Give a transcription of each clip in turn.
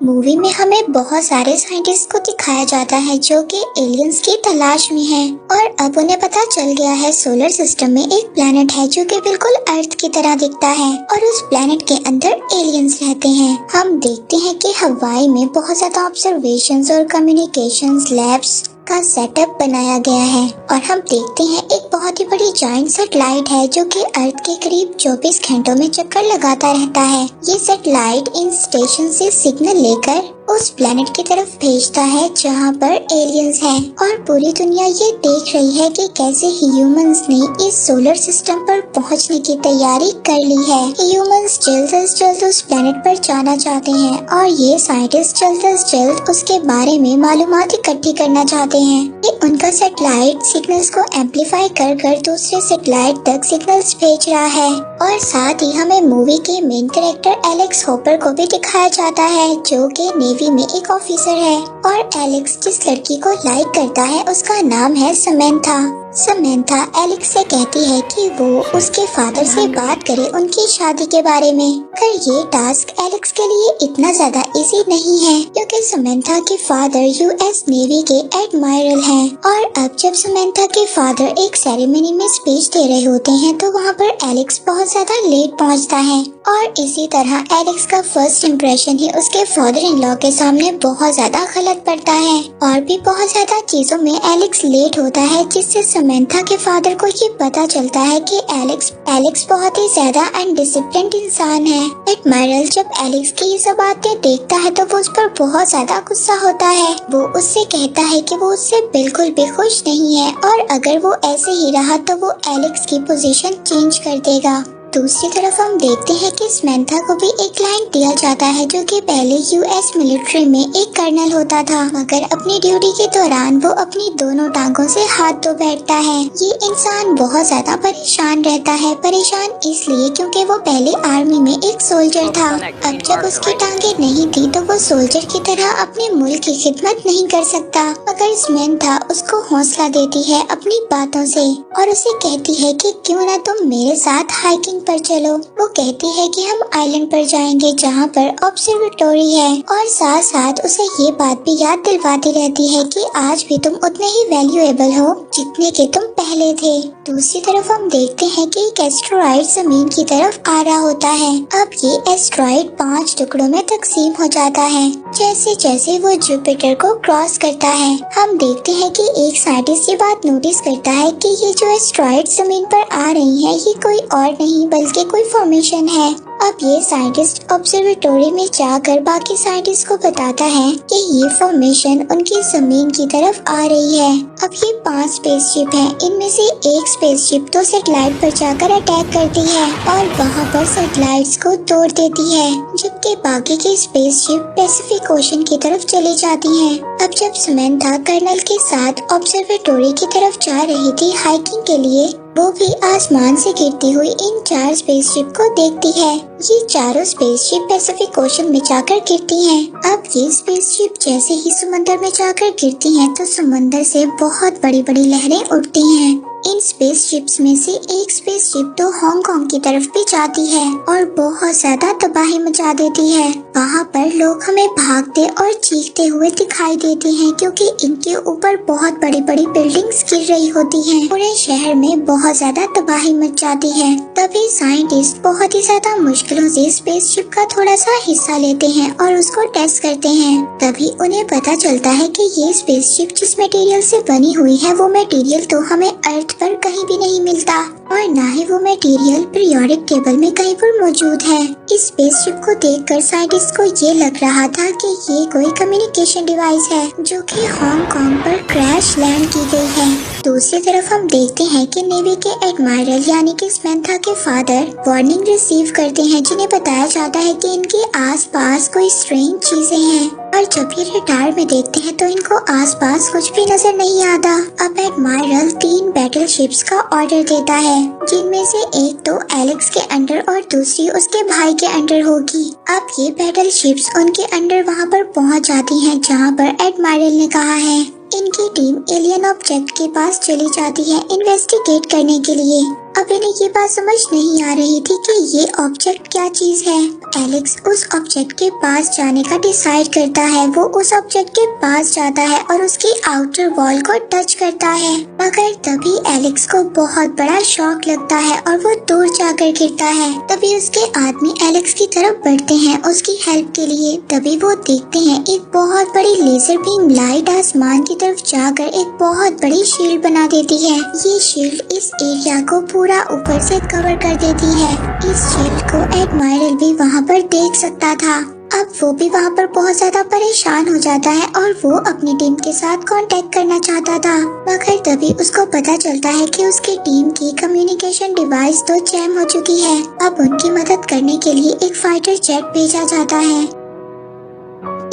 Movie में हमें बहुत सारे साइंटिस्ट को दिखाया जाता है जो कि एलियंस की तलाश में हैं और अब उन्हें पता चल गया है सोलर सिस्टम में एक प्लेनेट है जो कि बिल्कुल अर्थ की तरह दिखता है और उस प्लेनेट के अंदर एलियंस रहते हैं। हम देखते हैं कि हवाई में बहुत ज्यादा ऑब्जर्वेशंस और कम्युनिकेशंस लैब्स का सेटअप बनाया गया है और हम देखते हैं एक बहुत ही बड़ी जायंट सैटेलाइट है जो कि अर्थ के करीब 24 घंटों में चक्कर लगाता रहता है। ये सैटेलाइट इन स्टेशन से सिग्नल लेकर उस प्लेनेट की तरफ भेजता है जहाँ पर एलियंस हैं और पूरी दुनिया ये देख रही है कि कैसे ह्यूमंस ने इस सोलर सिस्टम पर पहुँचने की तैयारी कर ली है। ह्यूमंस जल्द से जल्द उस प्लेनेट पर जाना चाहते हैं और ये साइंटिस्ट जल्द से जल्द उसके बारे में मालूमात इकट्ठी करना चाहते हैं। ये उनका सैटेलाइट सिग्नल्स को एम्पलीफाई कर कर दूसरे सैटेलाइट तक सिग्नल्स भेज रहा है और साथ ही हमें मूवी के मेन कैरेक्टर एलेक्स हॉपर को भी दिखाया जाता है जो कि नेवी में एक ऑफिसर है और एलेक्स जिस लड़की को लाइक करता है उसका नाम है समैंथा। समैंथा एलेक्स से कहती है कि वो उसके फादर से बात करे उनकी शादी के बारे में। पर ये टास्क एलेक्स के लिए इतना ज्यादा इजी नहीं है क्योंकि समैंथा के फादर यूएस नेवी के एडमायरल हैं और अब जब समैंथा के फादर एक सेरेमनी में स्पीच दे रहे होते हैं तो वहाँ पर एलेक्स बहुत ज्यादा लेट पहुँचता है और इसी तरह एलेक्स का फर्स्ट इम्प्रेशन ही उसके फादर इन लॉ के सामने बहुत ज्यादा गलत पड़ता है और भी बहुत ज्यादा चीजों में एलेक्स लेट होता है जिससे समैंथा के फादर को ये पता चलता है कि एलेक्स बहुत ही ज्यादा अनडिसिप्लिन्ड इंसान है। एडमायरल जब एलेक्स की ये सब बातें देखता है तो वो उस पर बहुत ज्यादा गुस्सा होता है। वो उससे कहता है कि वो उससे बिल्कुल भी खुश नहीं है और अगर वो ऐसे ही रहा तो वो एलेक्स की पोजीशन चेंज कर देगा। दूसरी तरफ हम देखते हैं कि समैंथा को भी एक क्लाइंट दिया जाता है जो कि पहले यूएस मिलिट्री में एक कर्नल होता था मगर अपनी ड्यूटी के दौरान वो अपनी दोनों टांगों से हाथ धो बैठता है। ये इंसान बहुत ज्यादा परेशान रहता है। परेशान इसलिए क्योंकि वो पहले आर्मी में एक सोल्जर था। अब जब उसकी टांगे नहीं थी तो वो सोल्जर की तरह अपने मुल्क की खिदमत नहीं कर सकता मगर समैंथा उसको हौसला देती है अपनी बातों से और उसे कहती है कि क्यों ना तुम मेरे साथ हाइकिंग पर चलो। वो कहती है कि हम आइलैंड पर जाएंगे जहाँ पर ऑब्जर्वेटोरी है और साथ साथ उसे ये बात भी याद दिलवाती रहती है कि आज भी तुम उतने ही वैल्यूएबल हो जितने के तुम पहले थे। दूसरी तरफ हम देखते हैं कि एक एस्टेरॉइड जमीन की तरफ आ रहा होता है। अब ये एस्टेरॉइड 5 टुकड़ों में तकसीम हो जाता है जैसे जैसे वो जुपिटर को क्रॉस करता है। हम देखते हैं कि एक साइंटिस्ट ये बात नोटिस करता है कि ये जो एस्टेरॉइड जमीन पर आ रही है ये कोई और नहीं बल्कि कोई फॉर्मेशन है। अब ये साइंटिस्ट ऑब्जर्वेटोरी में जाकर बाकी साइंटिस्ट को बताता है कि ये फॉर्मेशन उनकी जमीन की तरफ आ रही है। अब ये 5 स्पेसशिप हैं। इनमें से एक स्पेसशिप तो सैटेलाइट पर जाकर अटैक करती है और वहाँ पर सैटेलाइट्स को तोड़ देती है जबकि बाकी की स्पेसशिप पैसिफिक ओशन की तरफ चली जाती हैं। अब जब समैंथा कर्नल के साथ ऑब्जर्वेटोरी की तरफ जा रही थी हाइकिंग के लिए वो भी आसमान से गिरती हुई इन 4 स्पेसशिप को देखती है। ये चारों स्पेसशिप पैसिफिक ओशन में जाकर गिरती हैं। अब ये स्पेसशिप जैसे ही समुद्र में जाकर गिरती हैं तो समुद्र से बहुत बड़ी बड़ी लहरें उठती हैं। इन स्पेसशिप्स में से एक स्पेसशिप तो हांगकांग की तरफ भी जाती है और बहुत ज्यादा तबाही मचा देती है। वहाँ पर लोग हमें भागते और चीखते हुए दिखाई देते हैं क्योंकि इनके ऊपर बहुत बड़ी बड़ी बिल्डिंग्स गिर रही होती हैं। पूरे शहर में बहुत ज्यादा तबाही मच जाती है। तभी साइंटिस्ट बहुत ही ज्यादा मुश्किलों से स्पेसशिप का थोड़ा सा हिस्सा लेते हैं और उसको टेस्ट करते हैं। तभी उन्हें पता चलता है कि ये स्पेसशिप जिस मटेरियल से बनी हुई है वो मटेरियल तो हमें अर्थ पर कहीं भी नहीं मिलता और ना ही वो मटेरियल पीरियोडिक टेबल में कहीं पर मौजूद है। इस स्पेसशिप को देखकर साइंटिस्ट को ये लग रहा था कि ये कोई कम्युनिकेशन डिवाइस है जो कि हांगकांग पर क्रैश लैंड की गई है। दूसरी तरफ हम देखते हैं कि नेवी के एडमायरल यानी कि समैंथा के फादर वार्निंग रिसीव करते हैं जिन्हें बताया जाता है कि इनके आसपास कोई स्ट्रेंज चीजें हैं और जब ये रडार में देखते हैं तो इनको आसपास कुछ भी नजर नहीं आता। अब एडमायरल 3 बैटल शिप्स का ऑर्डर देता है जिनमें से एक तो एलेक्स के अंडर और दूसरी उसके भाई के अंडर होगी। अब ये बैटल शिप्स उनके अंडर वहाँ पर पहुँच जाती हैं जहाँ पर एडमायरल ने कहा है। इनकी टीम एलियन ऑब्जेक्ट के पास चली जाती है इन्वेस्टिगेट करने के लिए। अब इन्हें ये बात समझ नहीं आ रही थी कि ये ऑब्जेक्ट क्या चीज है। एलेक्स उस ऑब्जेक्ट के पास जाने का डिसाइड करता है। वो उस ऑब्जेक्ट के पास जाता है और उसकी आउटर वॉल को टच करता है, मगर तभी एलेक्स को बहुत बड़ा शॉक लगता है और वो दूर जाकर गिरता है। तभी उसके आदमी एलेक्स की तरफ बढ़ते हैं उसकी हेल्प के लिए। तभी वो देखते हैं एक बहुत बड़ी लेजर बीम लाइट आसमान की तरफ जाकर एक बहुत बड़ी शील्ड बना देती है। ये शील्ड इस एरिया को पूरा ऊपर से कवर कर देती है। इस शील्ड को एडमायरल भी वहाँ पर देख सकता था। अब वो भी वहाँ पर बहुत ज्यादा परेशान हो जाता है और वो अपनी टीम के साथ कांटेक्ट करना चाहता था, मगर तभी उसको पता चलता है कि उसकी टीम की कम्युनिकेशन डिवाइस तो जैम हो चुकी है। अब उनकी मदद करने के लिए एक फाइटर जेट भेजा जाता है।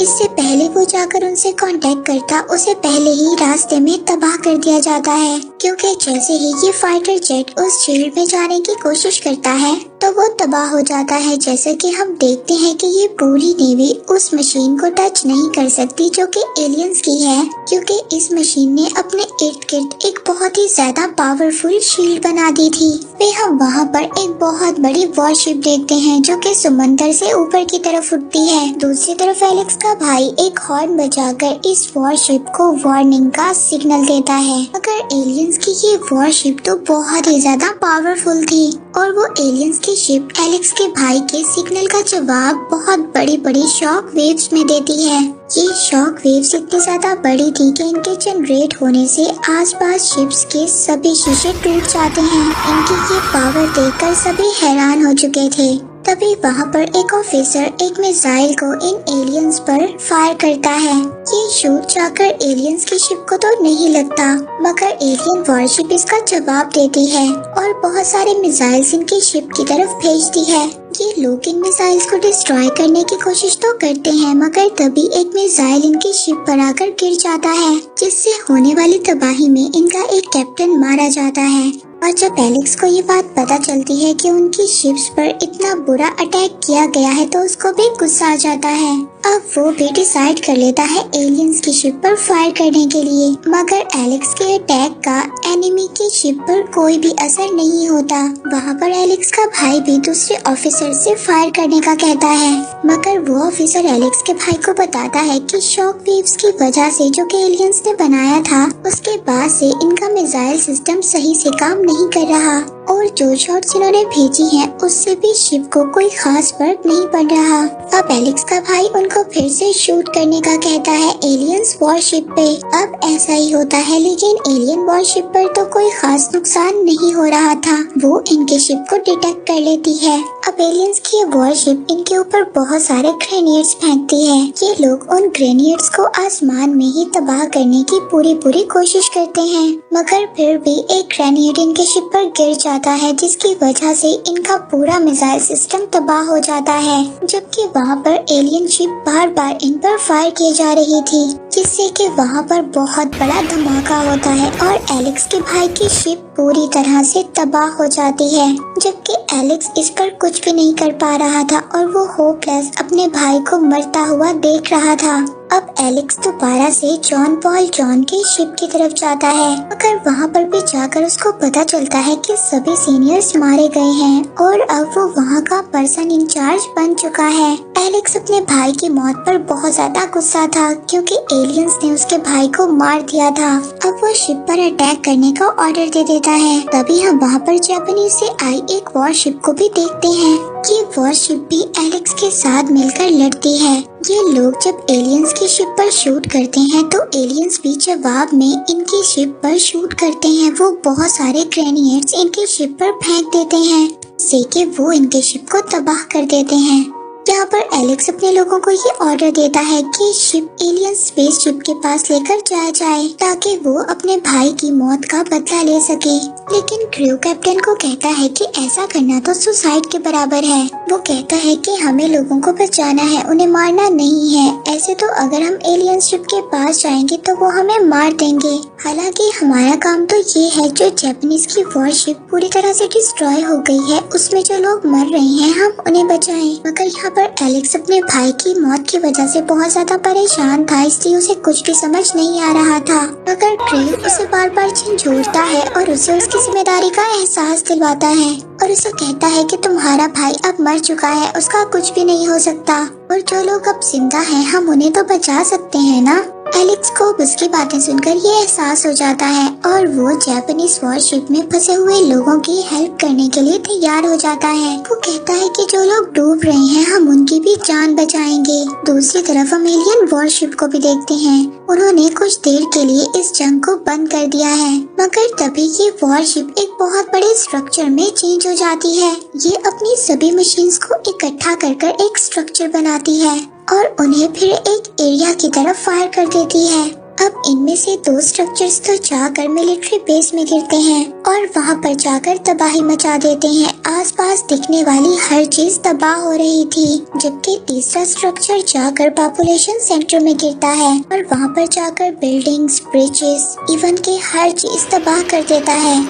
इससे पहले वो जाकर उनसे कांटेक्ट करता, उसे पहले ही रास्ते में तबाह कर दिया जाता है, क्योंकि जैसे ही ये फाइटर जेट उस शील्ड में जाने की कोशिश करता है तो वो तबाह हो जाता है। जैसे कि हम देखते हैं कि ये पूरी नेवी उस मशीन को टच नहीं कर सकती जो कि एलियंस की है, क्योंकि इस मशीन ने अपने इर्द गिर्द एक बहुत ही ज्यादा पावरफुल शील्ड बना दी थी। वे हम वहाँ पर एक बहुत बड़ी वॉरशिप देखते हैं जो कि समंदर से ऊपर की तरफ उठती है। दूसरी तरफ एलेक्स का भाई एक हॉर्न बजाकर इस वॉरशिप को वार्निंग का सिग्नल देता है, मगर एलियंस की ये वॉरशिप तो बहुत ही ज्यादा पावरफुल थी और वो एलियंस की शिप एलेक्स के भाई के सिग्नल का जवाब बहुत बड़ी बड़ी शॉक वेव्स में देती है। ये शॉक वेव्स इतनी ज्यादा बड़ी थी कि इनके जनरेट होने से आसपास शिप्स के सभी शीशे टूट जाते हैं। इनकी ये पावर देखकर सभी हैरान हो चुके थे। तभी वहाँ पर एक ऑफिसर एक मिसाइल को इन एलियंस पर फायर करता है। ये शूट जाकर एलियंस की शिप को तो नहीं लगता, मगर एलियन वॉरशिप इसका जवाब देती है और बहुत सारे मिसाइल्स इनकी शिप की तरफ भेजती है। ये लोग इन मिसाइल्स को डिस्ट्रॉय करने की कोशिश तो करते हैं, मगर तभी एक मिसाइल इनकी शिप पर आकर गिर जाता है, जिससे होने वाली तबाही में इनका एक कैप्टन मारा जाता है। और जब एलेक्स को ये बात पता चलती है कि उनकी शिप्स पर इतना बुरा अटैक किया गया है तो उसको भी गुस्सा आ जाता है। अब वो भी डिसाइड कर लेता है एलियंस की शिप पर फायर करने के लिए, मगर एलेक्स के अटैक का एनिमी की शिप पर कोई भी असर नहीं होता। वहाँ पर एलेक्स का भाई भी दूसरे ऑफिसर से फायर करने का कहता है, मगर वो ऑफिसर एलेक्स के भाई को बताता है कि शॉक वेव्स की वजह से जो कि एलियंस ने बनाया था उसके बाद से इनका मिसाइल सिस्टम सही से काम नहीं कर रहा और जो शॉट्स इन्होंने भेजी हैं उससे भी शिप को कोई खास फर्क नहीं पड़ रहा। अब एलेक्स का भाई उनको फिर से शूट करने का कहता है एलियंस वॉरशिप पे। अब ऐसा ही होता है, लेकिन एलियन वॉरशिप पर तो कोई खास नुकसान नहीं हो रहा था। वो इनके शिप को डिटेक्ट कर लेती है। अब एलियंस की वॉरशिप इनके ऊपर बहुत सारे ग्रेनेड्स फेंकती है। ये लोग उन ग्रेनेड्स को आसमान में ही तबाह करने की पूरी कोशिश करते हैं, मगर फिर भी एक ग्रेनेड इनके शिप पर गिर जाता है, जिसकी वजह से इनका पूरा मिसाइल सिस्टम तबाह हो जाता है। जबकि वहाँ पर एलियन शिप बार इन पर फायर की जा रही थी, जिससे कि वहाँ पर बहुत बड़ा धमाका होता है और एलेक्स के भाई की शिप पूरी तरह से तबाह हो जाती है। जबकि एलेक्स इस पर कुछ भी नहीं कर पा रहा था और वो होपलेस अपने भाई को मरता हुआ देख रहा था। अब एलेक्स दोबारा से जॉन पॉल जॉन की शिप की तरफ जाता है, मगर वहाँ पर भी जाकर उसको पता चलता है कि सभी सीनियर्स मारे गए हैं और अब वो वहाँ का पर्सन इंचार्ज बन चुका है। एलेक्स अपने भाई की मौत पर बहुत ज्यादा गुस्सा था, क्योंकि एलियंस ने उसके भाई को मार दिया था। अब वो शिप पर अटैक करने का ऑर्डर दे देता है। तभी हम वहाँ पर जापानीज से आई एक वॉरशिप को भी देखते हैं। ये वॉरशिप भी एलेक्स के साथ मिलकर लड़ती है। ये लोग जब एलियंस की शिप पर शूट करते हैं तो एलियंस भी जवाब में इनकी शिप पर शूट करते हैं। वो बहुत सारे ग्रेनेड्स इनकी शिप पर फेंक देते हैं, जिससे कि वो इनके शिप को तबाह कर देते हैं। यहाँ पर एलेक्स अपने लोगों को ये ऑर्डर देता है कि शिप एलियन स्पेस शिप के पास लेकर जाया जाए, ताकि वो अपने भाई की मौत का बदला ले सके। लेकिन क्रू कैप्टन को कहता है कि ऐसा करना तो सुसाइड के बराबर है। वो कहता है कि हमें लोगों को बचाना है, उन्हें मारना नहीं है। ऐसे तो अगर हम एलियन शिप के पास जाएंगे तो वो हमें मार देंगे। हालांकि हमारा काम तो ये है जो जापानीज की वॉरशिप पूरी तरह से डिस्ट्रॉय हो गई है, उसमें जो लोग मर रहे हैं हम उन्हें बचाएं। मगर यहाँ पर एलेक्स अपने भाई की मौत की वजह से बहुत ज्यादा परेशान था, इसलिए उसे कुछ भी समझ नहीं आ रहा था। मगर ट्रेल उसे बार बार झंझोड़ता है और उसे उसकी जिम्मेदारी का एहसास दिलवाता है और उसे कहता है कि तुम्हारा भाई अब मर चुका है, उसका कुछ भी नहीं हो सकता और जो लोग अब जिंदा हैं हम उन्हें तो बचा सकते हैं ना। एलेक्स को उसकी बातें सुनकर ये एहसास हो जाता है और वो जापानीज वॉरशिप में फंसे हुए लोगों की हेल्प करने के लिए तैयार हो जाता है। वो कहता है कि जो लोग डूब रहे हैं हम उनकी भी जान बचाएंगे। दूसरी तरफ हम एलियन वॉरशिप को भी देखते हैं, उन्होंने कुछ देर के लिए इस जंग को बंद कर दिया है, मगर तभी ये वॉरशिप एक बहुत बड़े स्ट्रक्चर में चेंज हो जाती है। ये अपनी सभी मशीन्स को इकट्ठा कर एक स्ट्रक्चर बनाती है और उन्हें फिर एक एरिया की तरफ फायर कर देती है। अब इनमें से 2 स्ट्रक्चर्स तो जाकर मिलिट्री बेस में गिरते हैं और वहाँ पर जाकर तबाही मचा देते हैं। आसपास दिखने वाली हर चीज तबाह हो रही थी, जबकि तीसरा स्ट्रक्चर जाकर पॉपुलेशन सेंटर में गिरता है और वहाँ पर जाकर बिल्डिंग्स, ब्रिजेस, इवन के हर चीज तबाह कर देता है।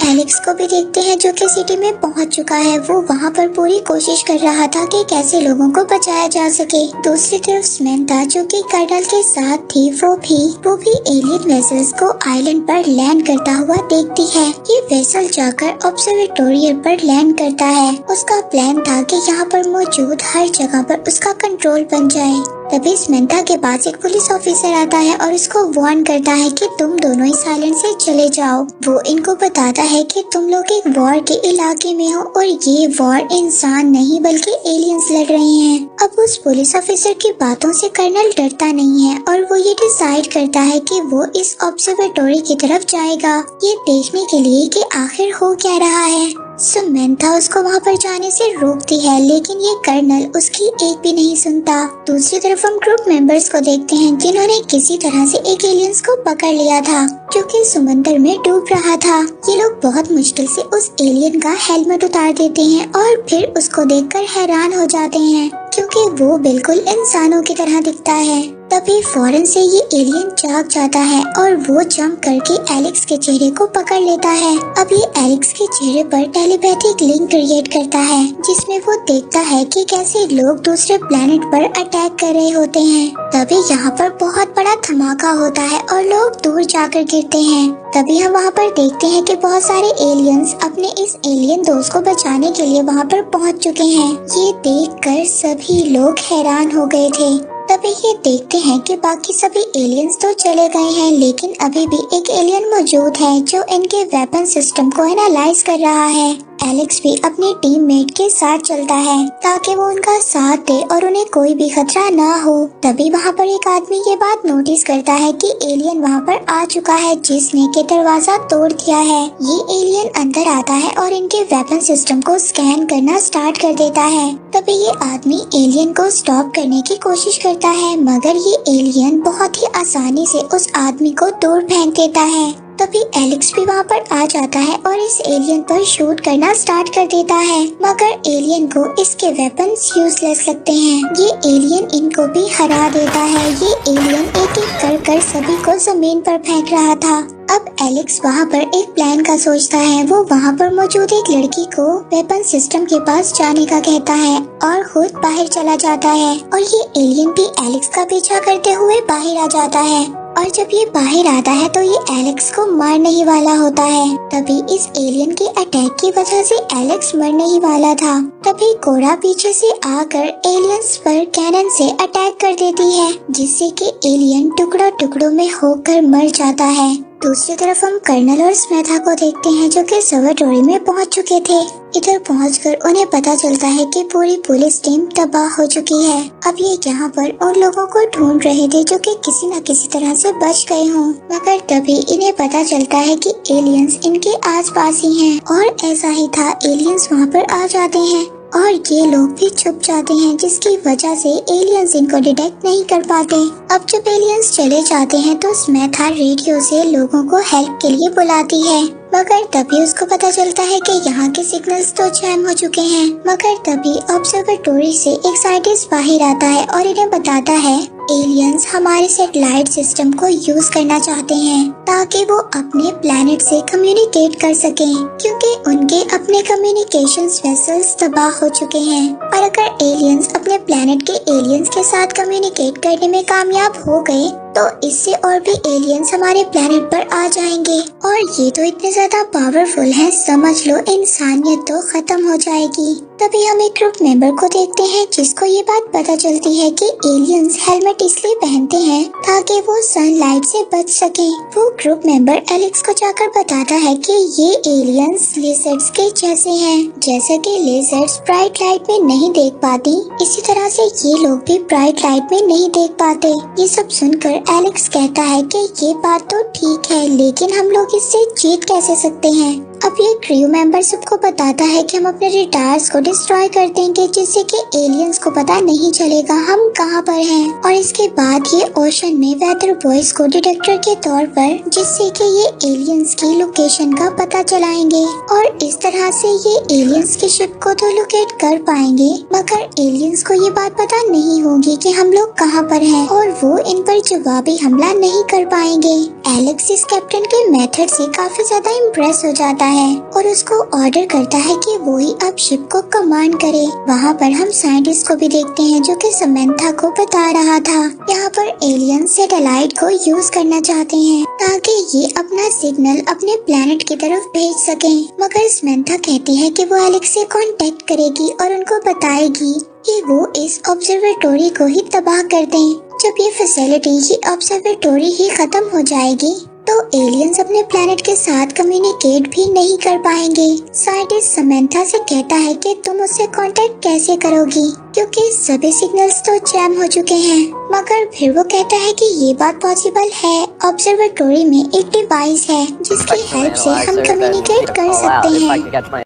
एलेक्स को भी देखते हैं जो कि सिटी में पहुंच चुका है। वो वहां पर पूरी कोशिश कर रहा था कि कैसे लोगों को बचाया जा सके। दूसरी तरफ समंथा जो कि कर्नल के साथ थी, वो भी एलियन वेसल्स को आइलैंड पर लैंड करता हुआ देखती है। ये वेसल जाकर ऑब्जर्वेटोरियल पर लैंड करता है। उसका प्लान था कि यहाँ पर मौजूद हर जगह पर उसका कंट्रोल बन जाए। तभी समंथा के पास एक पुलिस ऑफिसर आता है और उसको वार्न करता है कि तुम दोनों इस आइलैंड से चले जाओ। वो इनको बताता है कि तुम लोग एक वॉर के इलाके में हो और ये वॉर इंसान नहीं बल्कि एलियंस लड़ रहे हैं। अब उस पुलिस ऑफिसर की बातों से कर्नल डरता नहीं है और वो ये डिसाइड करता है कि वो इस ऑब्जर्वेटोरी की तरफ जाएगा, ये देखने के लिए कि आखिर हो क्या रहा है। समंथा उसको वहाँ पर जाने से रोकती है, लेकिन ये कर्नल उसकी एक भी नहीं सुनता। दूसरी तरफ हम ग्रुप मेंबर्स को देखते हैं जिन्होंने किसी तरह से एक एलियंस को पकड़ लिया था जो कि समुद्र में डूब रहा था। ये लोग बहुत मुश्किल से उस एलियन का हेलमेट उतार देते हैं और फिर उसको देखकर हैरान हो जाते हैं क्योंकि वो बिल्कुल इंसानों की तरह दिखता है। तभी फौरन से ये एलियन जाग जाता है और वो जंप करके एलेक्स के चेहरे को पकड़ लेता है। अब ये एलेक्स के चेहरे पर टेलीपैथिक लिंक क्रिएट करता है जिसमें वो देखता है कि कैसे लोग दूसरे प्लेनेट पर अटैक कर रहे होते हैं। तभी यहाँ पर बहुत बड़ा धमाका होता है और लोग दूर जाकर गिरते हैं। तभी हम वहाँ पर देखते हैं कि बहुत सारे एलियंस अपने इस एलियन दोस्त को बचाने के लिए वहाँ पर पहुँच चुके हैं। ये देखकर सभी लोग हैरान हो गए थे। तभी ये देखते हैं कि बाकी सभी एलियंस तो चले गए हैं, लेकिन अभी भी एक एलियन मौजूद है जो इनके वेपन सिस्टम को एनालाइज कर रहा है। एलेक्स भी अपने टीममेट के साथ चलता है ताकि वो उनका साथ दे और उन्हें कोई भी खतरा ना हो। तभी वहाँ पर एक आदमी ये बात नोटिस करता है कि एलियन वहाँ पर आ चुका है जिसने के दरवाजा तोड़ दिया है। ये एलियन अंदर आता है और इनके वेपन सिस्टम को स्कैन करना स्टार्ट कर देता है। तभी ये आदमी एलियन को स्टॉप करने की कोशिश करता है, मगर ये एलियन बहुत ही आसानी से उस आदमी को दूर फेंक देता है। तभी एलेक्स भी वहाँ पर आ जाता है और इस एलियन पर शूट करना स्टार्ट कर देता है, मगर एलियन को इसके वेपन्स यूजलेस लगते हैं। ये एलियन इनको भी हरा देता है। ये एलियन एक एक कर सभी को जमीन पर फेंक रहा था। अब एलेक्स वहाँ पर एक प्लान का सोचता है। वो वहाँ पर मौजूद एक लड़की को वेपन सिस्टम के पास जाने का कहता है और खुद बाहर चला जाता है और ये एलियन भी एलेक्स का पीछा करते हुए बाहर आ जाता है। और जब ये बाहर आता है तो ये एलेक्स को मारने ही वाला होता है। तभी इस एलियन के अटैक की वजह से एलेक्स मरने ही वाला था। तभी कोरा पीछे से आकर एलियंस पर कैनन से अटैक कर देती है, जिससे कि एलियन टुकड़ों टुकड़ों में होकर मर जाता है। दूसरी तरफ हम कर्नल और समंथा को देखते हैं जो कि ऑब्जर्वेटोरी में पहुंच चुके थे। इधर पहुंचकर उन्हें पता चलता है कि पूरी पुलिस टीम तबाह हो चुकी है। अब ये यहाँ पर उन लोगों को ढूंढ रहे थे जो कि किसी न किसी तरह से बच गए हों, मगर तभी इन्हें पता चलता है कि एलियंस इनके आसपास ही हैं। और ऐसा ही था, एलियंस वहाँ पर आ जाते हैं और ये लोग भी छुप जाते हैं, जिसकी वजह से एलियंस इनको डिटेक्ट नहीं कर पाते। अब जब एलियंस चले जाते हैं तो समंथा रेडियो से लोगों को हेल्प के लिए बुलाती है, मगर तभी उसको पता चलता है कि यहाँ के सिग्नल्स तो जैम हो चुके हैं। मगर तभी ऑब्जर्वेटोरी से एक साइंटिस्ट बाहर आता है और इन्हें बताता है एलियंस हमारे सैटेलाइट सिस्टम को यूज करना चाहते हैं ताकि वो अपने प्लेनेट से कम्युनिकेट कर सकें, क्योंकि उनके अपने कम्युनिकेशन वेसल्स तबाह हो चुके हैं। और अगर एलियंस अपने प्लेनेट के एलियंस के साथ कम्युनिकेट करने में कामयाब हो गए तो इससे और भी एलियंस हमारे प्लेनेट पर आ जाएंगे और ये तो इतने ज्यादा पावरफुल हैं, समझ लो इंसानियत तो खत्म हो जाएगी। तभी हम एक ग्रुप मेंबर को देखते हैं जिसको ये बात पता चलती है कि एलियंस हेलमेट इसलिए पहनते हैं ताकि वो सनलाइट से बच सके। वो ग्रुप मेंबर एलेक्स को जाकर बताता है कि ये एलियंस लेजर्ड्स के जैसे हैं। जैसे कि लेजर्ड्स ब्राइट लाइट में नहीं देख पाती, इसी तरह से ये लोग भी ब्राइट लाइट में नहीं देख पाते। ये सब सुनकर एलेक्स कहता है कि ये बात तो ठीक है, लेकिन हम लोग इससे जीत कैसे सकते हैं। अब ये क्रू मेंबर सबको बताता है कि हम अपने रिटायर्स को डिस्ट्रॉय कर देंगे जिससे कि एलियंस को पता नहीं चलेगा हम कहाँ पर हैं। और इसके बाद ये ओशन में वेदर बॉयज को डिटेक्टर के तौर पर, जिससे कि ये एलियंस की लोकेशन का पता चलाएंगे और इस तरह से ये एलियंस की शिप को तो लोकेट कर पाएंगे। मगर एलियंस को ये बात पता नहीं होगी कि हम लोग कहाँ पर हैं और वो इन पर जवाबी हमला नहीं कर पाएंगे। एलेक्स इस कैप्टन के मेथड से काफी ज्यादा इम्प्रेस हो जाता है और उसको ऑर्डर करता है कि वो ही अब शिप को कमांड करे। वहाँ पर हम साइंटिस्ट को भी देखते हैं जो कि समंथा को बता रहा था यहाँ पर एलियंस सैटेलाइट को यूज करना चाहते हैं ताकि ये अपना सिग्नल अपने प्लेनेट की तरफ भेज सकें। मगर समंथा कहती है कि वो एलेक्स से कांटेक्ट करेगी और उनको बताएगी कि वो इस ऑब्जर्वेटोरी को ही तबाह कर दें। जब ये फैसिलिटी, ये ऑब्जर्वेटोरी ही खत्म हो जाएगी तो एलियंस अपने प्लेनेट के साथ कम्युनिकेट भी नहीं कर पाएंगे। साइंटिस्ट समंथा से कहता है कि तुम उससे कांटेक्ट कैसे करोगी क्योंकि सभी सिग्नल्स तो जैम हो चुके हैं। मगर फिर वो कहता है कि ये बात पॉसिबल है। ऑब्जर्वेटोरी में एक डिवाइस है जिसकी हेल्प से हम कम्युनिकेट कर सकते हैं।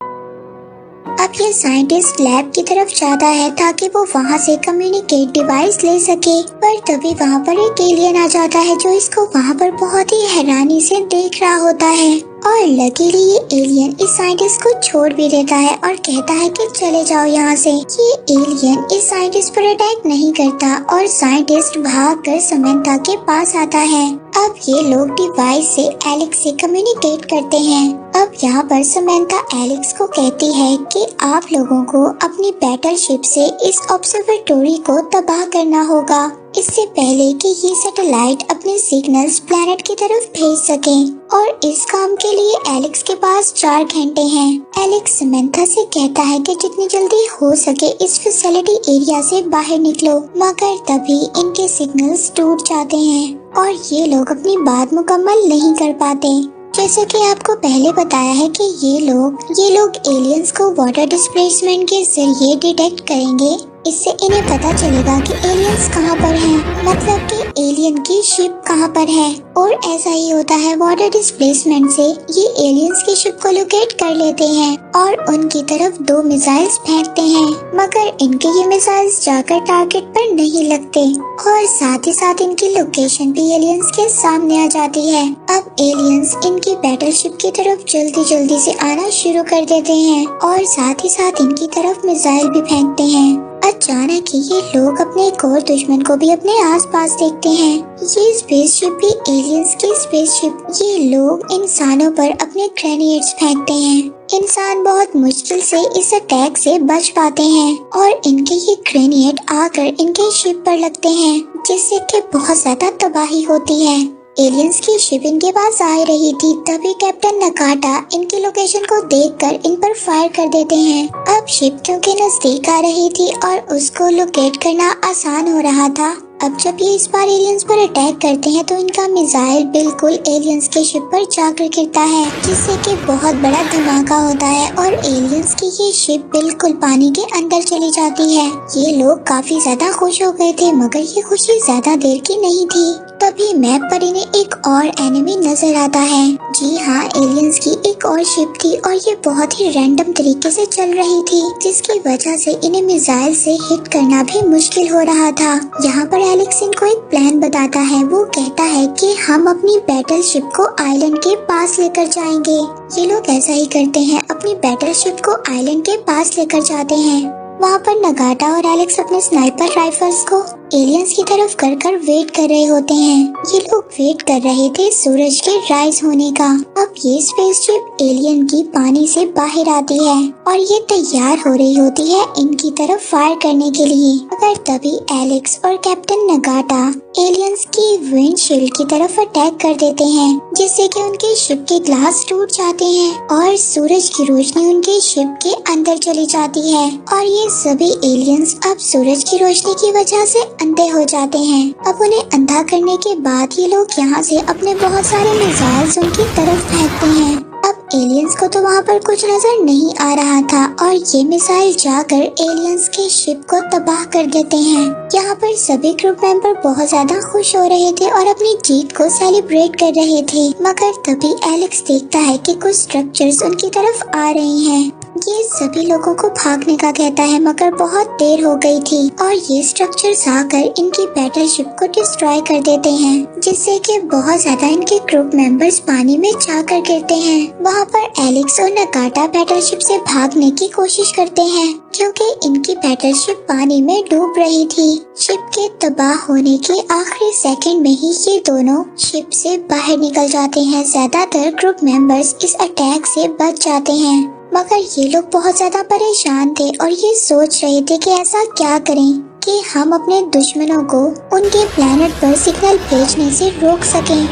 अब ये साइंटिस्ट लैब की तरफ जाता है ताकि वो वहाँ से कम्युनिकेट डिवाइस ले सके, पर तभी वहाँ पर एक एलियन आ जाता है जो इसको वहाँ पर बहुत ही हैरानी से देख रहा होता है। और लकीली ये एलियन इस साइंटिस्ट को छोड़ भी देता है और कहता है कि चले जाओ यहाँ से। ये एलियन इस साइंटिस्ट पर अटैक नहीं करता और साइंटिस्ट भागकर समंथा के पास आता है। अब ये लोग डिवाइस से एलेक्स से कम्युनिकेट करते हैं। अब यहाँ पर समंथा एलेक्स को कहती है कि आप लोगों को अपनी बैटल शिप से इस ऑब्जर्वेटोरी को तबाह करना होगा, इससे पहले कि ये सैटेलाइट अपने सिग्नल्स प्लेनेट की तरफ भेज सकें। और इस काम के लिए एलेक्स के पास 4 घंटे हैं। एलेक्स समंथा से कहता है कि जितनी जल्दी हो सके इस फैसिलिटी एरिया से बाहर निकलो, मगर तभी इनके सिग्नल्स टूट जाते हैं और ये लोग अपनी बात मुकम्मल नहीं कर पाते। जैसे कि आपको पहले बताया है कि ये लोग एलियंस को वाटर डिस्प्लेसमेंट के जरिए डिटेक्ट करेंगे। इससे इन्हें पता चलेगा कि एलियंस कहाँ पर हैं, मतलब कि एलियन की शिप कहाँ पर है। और ऐसा ही होता है, वाटर डिस्प्लेसमेंट से ये एलियंस की शिप को लोकेट कर लेते हैं और उनकी तरफ 2 मिसाइल्स फेंकते हैं, मगर इनके ये मिसाइल्स जाकर टारगेट पर नहीं लगते और साथ ही साथ इनकी लोकेशन भी एलियंस के सामने आ जाती है। अब एलियंस इनकी बैटल शिप की तरफ जल्दी जल्दी से आना शुरू कर देते हैं और साथ ही साथ इनकी तरफ मिसाइल भी फेंकते हैं। अचानक ही ये लोग अपने एक और दुश्मन को भी अपने आसपास देखते हैं। ये स्पेसशिप भी एलियंस की स्पेसशिप। ये लोग इंसानों पर अपने ग्रेनेड्स फेंकते हैं। इंसान बहुत मुश्किल से इस अटैक से बच पाते हैं और इनके ये ग्रेनेड आकर इनके शिप पर लगते हैं, जिससे कि बहुत ज्यादा तबाही होती है। एलियंस की शिप इनके पास आ रही थी, तभी कैप्टन नकाटा इनकी लोकेशन को देखकर इन पर फायर कर देते हैं। अब शिप क्योंकि नजदीक आ रही थी और उसको लोकेट करना आसान हो रहा था। अब जब ये इस बार एलियंस पर अटैक करते हैं तो इनका मिसाइल बिल्कुल एलियंस के शिप पर जाकर गिरता है, जिससे कि बहुत बड़ा धमाका होता है और एलियंस की ये शिप बिल्कुल पानी के अंदर चली जाती है। ये लोग काफी ज्यादा खुश हो गए थे, मगर ये खुशी ज्यादा देर की नहीं थी। तभी मैप पर इन्हें एक और एनिमी नजर आता है। जी हाँ, एलियंस की एक और शिप थी और ये बहुत ही रैंडम तरीके से चल रही थी, जिसकी वजह से इन्हें मिसाइल से हिट करना भी मुश्किल हो रहा था। यहाँ पर एलेक्स इनको एक प्लान बताता है। वो कहता है कि हम अपनी बैटल शिप को आइलैंड के पास लेकर जाएंगे। ये लोग ऐसा ही करते हैं, अपनी बैटल शिप को आइलैंड के पास लेकर जाते हैं। वहाँ पर नगाटा और एलेक्स अपने स्नाइपर राइफल्स को एलियंस की तरफ कर वेट कर रहे होते हैं। ये लोग वेट कर रहे थे सूरज के राइज होने का। अब ये स्पेसशिप एलियन की पानी से बाहर आती है और ये तैयार हो रही होती है इनकी तरफ फायर करने के लिए। मगर तभी एलेक्स और कैप्टन नगाटा एलियंस की विंडशील्ड की तरफ अटैक कर देते हैं, जिससे कि उनके शिप के ग्लास टूट जाते हैं और सूरज की रोशनी उनके शिप के अंदर चली जाती है और ये सभी एलियंस अब सूरज की रोशनी की वजह से अंधे हो जाते हैं। अब उन्हें अंधा करने के बाद ये लोग यहाँ से अपने बहुत सारे मिसाइल्स उनकी तरफ फेंकते हैं। अब एलियंस को तो वहाँ पर कुछ नजर नहीं आ रहा था और ये मिसाइल जाकर एलियंस के शिप को तबाह कर देते हैं। यहाँ पर सभी ग्रुप मेंबर बहुत ज्यादा खुश हो रहे थे और अपनी जीत को सेलिब्रेट कर रहे थे। मगर तभी एलेक्स देखता है कि कुछ स्ट्रक्चर्स उनकी तरफ आ रहे हैं। ये सभी लोगों को भागने का कहता है, मगर बहुत देर हो गई थी और ये स्ट्रक्चर्स आकर इनकी बैटल शिप को डिस्ट्रॉय कर देते हैं, जिससे कि बहुत ज्यादा इनके ग्रुप मेंबर्स पानी में जाकर गिरते हैं। वहाँ पर एलेक्स और नगाटा बैटल शिप से भागने की कोशिश करते हैं, क्योंकि इनकी बैटल शिप पानी में डूब रही थी। शिप के तबाह होने के आखिरी सेकंड में ही ये दोनों शिप से बाहर निकल जाते हैं। ज्यादातर ग्रुप मेंबर्स इस अटैक से बच जाते हैं, मगर ये लोग बहुत ज्यादा परेशान थे और ये सोच रहे थे कि ऐसा क्या करें कि हम अपने दुश्मनों को उनके प्लेनेट पर सिग्नल भेजने से रोक सकें।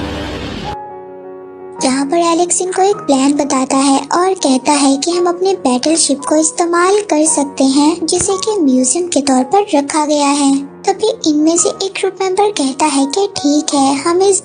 यहाँ पर एलेक्स इनको एक प्लान बताता है और कहता है कि हम अपने बैटल शिप को इस्तेमाल कर सकते हैं, जिसे कि म्यूजियम के तौर पर रखा गया है। तभी इनमें से एक ग्रुप मेंबर कहता है कि ठीक है, हम इस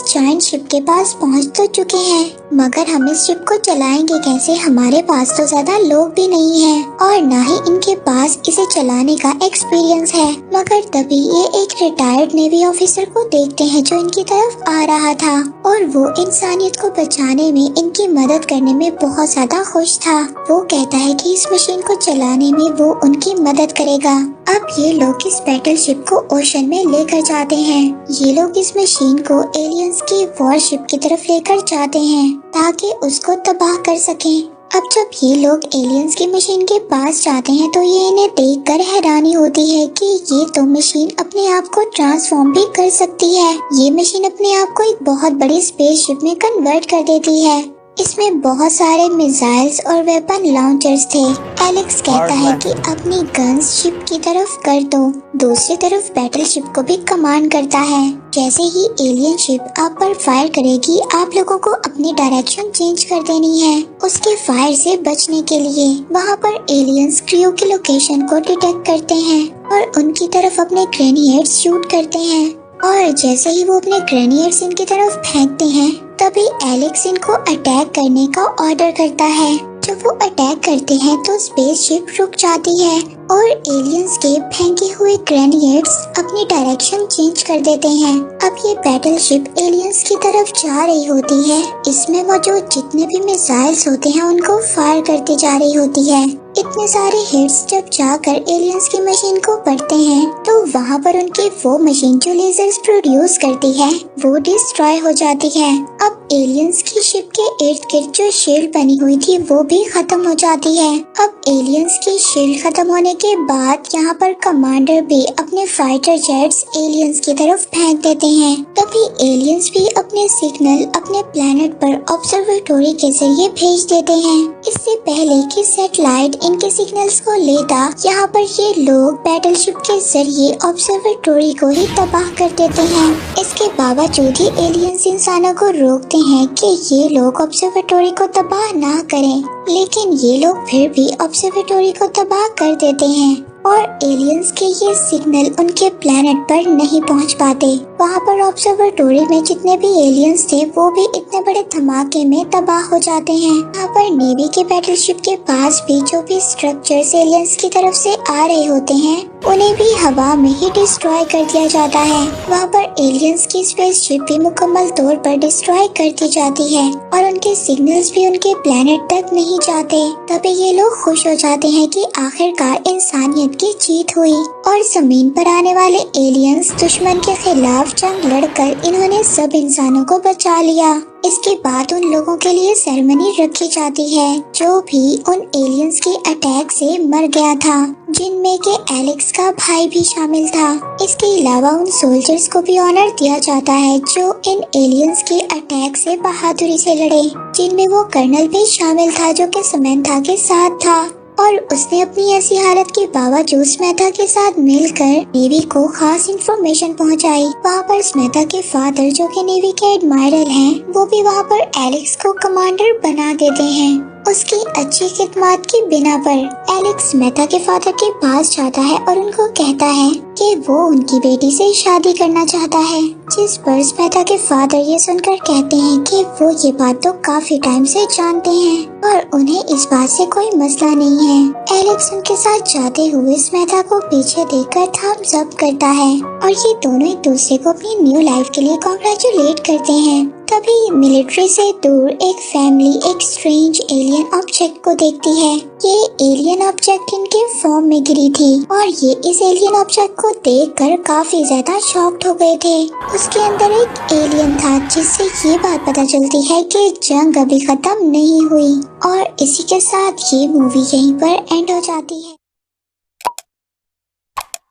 जायंट शिप के पास पहुंच तो चुके हैं, मगर हम इस शिप को चलाएंगे कैसे? हमारे पास तो ज्यादा लोग भी नहीं हैं और ना ही इनके पास इसे चलाने का एक्सपीरियंस है। मगर तभी ये एक रिटायर्ड नेवी ऑफिसर को देखते हैं जो इनकी तरफ आ रहा था और वो इंसानियत को बचाने में, इनकी मदद करने में बहुत ज्यादा खुश था। वो कहता है कि इस मशीन को चलाने में वो उनकी मदद करेगा। अब ये लोग इस बैटल शिप को ओशन में लेकर जाते हैं। ये लोग इस मशीन को एलियंस की वॉरशिप की तरफ लेकर जाते हैं ताकि उसको तबाह कर सकें। अब जब ये लोग एलियंस की मशीन के पास जाते हैं तो ये इन्हें देखकर हैरानी होती है कि ये तो मशीन अपने आप को ट्रांसफॉर्म भी कर सकती है। ये मशीन अपने आप को एक बहुत बड़ी स्पेसशिप में कन्वर्ट कर देती है। इसमें बहुत सारे मिसाइल्स और वेपन लॉन्चर्स थे। एलेक्स कहता है कि अपनी गन्स शिप की तरफ कर दो। दूसरी तरफ बैटल शिप को भी कमांड करता है। जैसे ही एलियन शिप आप पर फायर करेगी, आप लोगों को अपनी डायरेक्शन चेंज कर देनी है उसके फायर से बचने के लिए। वहाँ पर एलियंस क्रू की लोकेशन को डिटेक्ट करते हैं और उनकी तरफ अपने ग्रेनेड्स शूट करते हैं और जैसे ही वो अपने ग्रेनेड्स इनकी तरफ फेंकते हैं, तभी एलेक्स इनको अटैक करने का ऑर्डर करता है। जब वो अटैक करते हैं तो स्पेसशिप रुक जाती है और एलियंस के फेंके हुए ग्रेनेड्स अपनी डायरेक्शन चेंज कर देते हैं। अब ये बैटल शिप एलियंस की तरफ जा रही होती है। इसमें मौजूद जितने भी मिसाइल्स होते हैं उनको फायर करती जा रही होती है। इतने सारे हिट्स जब जाकर एलियंस की मशीन को पड़ते हैं तो वहाँ पर उनकी वो मशीन जो लेजर्स प्रोड्यूस करती है वो डिस्ट्रॉय हो जाती है। अब एलियंस की शिप के इर्द गिर्द जो शील्ड बनी हुई थी वो भी खत्म हो जाती है। अब एलियंस की शील्ड खत्म होने के बाद यहाँ पर कमांडर भी अपने फाइटर जेट्स एलियंस की तरफ फेंक देते हैं। तभी एलियंस भी अपने सिग्नल अपने प्लेनेट पर ऑब्जर्वेटरी के जरिए भेज देते हैं। इससे पहले कि सैटेलाइट इनके सिग्नल्स को लेता, यहाँ पर ये लोग बैटल शिप के जरिए ऑब्जर्वेटरी को ही तबाह कर देते हैं। इसके बावजूद ही एलियंस इंसानों को रोकते हैं कि ये लोग ऑब्जर्वेटरी को तबाह ना करें, लेकिन ये लोग फिर भी ऑब्जर्वेटरी को तबाह कर देते हैं और एलियंस के ये सिग्नल उनके प्लेनेट पर नहीं पहुंच पाते। वहाँ पर ऑब्जर्वेटरी में जितने भी एलियंस थे वो भी इतने बड़े धमाके में तबाह हो जाते हैं। यहाँ पर नेवी के बैटलशिप के पास भी जो भी स्ट्रक्चर्स एलियंस की तरफ से आ रहे होते हैं उन्हें भी हवा में ही डिस्ट्रॉय कर दिया जाता है। वहाँ पर एलियंस की स्पेसशिप भी मुकम्मल तौर पर डिस्ट्रॉय कर दी जाती है और उनके सिग्नल्स भी उनके प्लेनेट तक नहीं जाते। तभी ये लोग खुश हो जाते हैं कि आखिरकार इंसानियत की जीत हुई और जमीन पर आने वाले एलियंस दुश्मन के खिलाफ जंग लड़कर इन्होंने सब इंसानों को बचा लिया। इसके बाद उन लोगों के लिए सेरेमनी रखी जाती है जो भी उन एलियंस के अटैक से मर गया था, जिनमें के एलेक्स का भाई भी शामिल था। इसके अलावा उन सोल्जर्स को भी ऑनर दिया जाता है जो इन एलियंस के अटैक से बहादुरी से लड़े, जिनमें वो कर्नल भी शामिल था जो कि समंथा के साथ था और उसने अपनी ऐसी हालत के बावजूद स्मेथा के साथ मिलकर नेवी को खास इंफॉर्मेशन पहुंचाई। वहाँ पर स्मेथा के फादर जो कि नेवी के एडमायरल हैं, वो भी वहाँ पर एलेक्स को कमांडर बना देते हैं। उसकी अच्छी खिदमत की बिना पर एलेक्स स्मेथा के फादर के पास जाता है और उनको कहता है कि वो उनकी बेटी से शादी करना चाहता है, जिस पर स्मेथा के फादर ये सुनकर कहते हैं कि वो ये बात तो काफी टाइम से जानते हैं और उन्हें इस बात से कोई मसला नहीं है। एलेक्स उनके साथ जाते हुए स्मेथा को पीछे देखकर थम्स अप करता है और ये दोनों एक दूसरे को अपनी न्यू लाइफ के लिए कॉन्ग्रेचुलेट करते हैं। तभी मिलिट्री से दूर एक फैमिली एक स्ट्रेंज एलियन ऑब्जेक्ट को देखती है। ये एलियन ऑब्जेक्ट इनके फॉर्म में गिरी थी और ये इस एलियन ऑब्जेक्ट को देखकर काफी ज्यादा शॉक्ड हो गए थे। उसके अंदर एक एलियन था जिससे ये बात पता चलती है कि जंग अभी खत्म नहीं हुई और इसी के साथ ये मूवी यहीं पर एंड हो जाती है।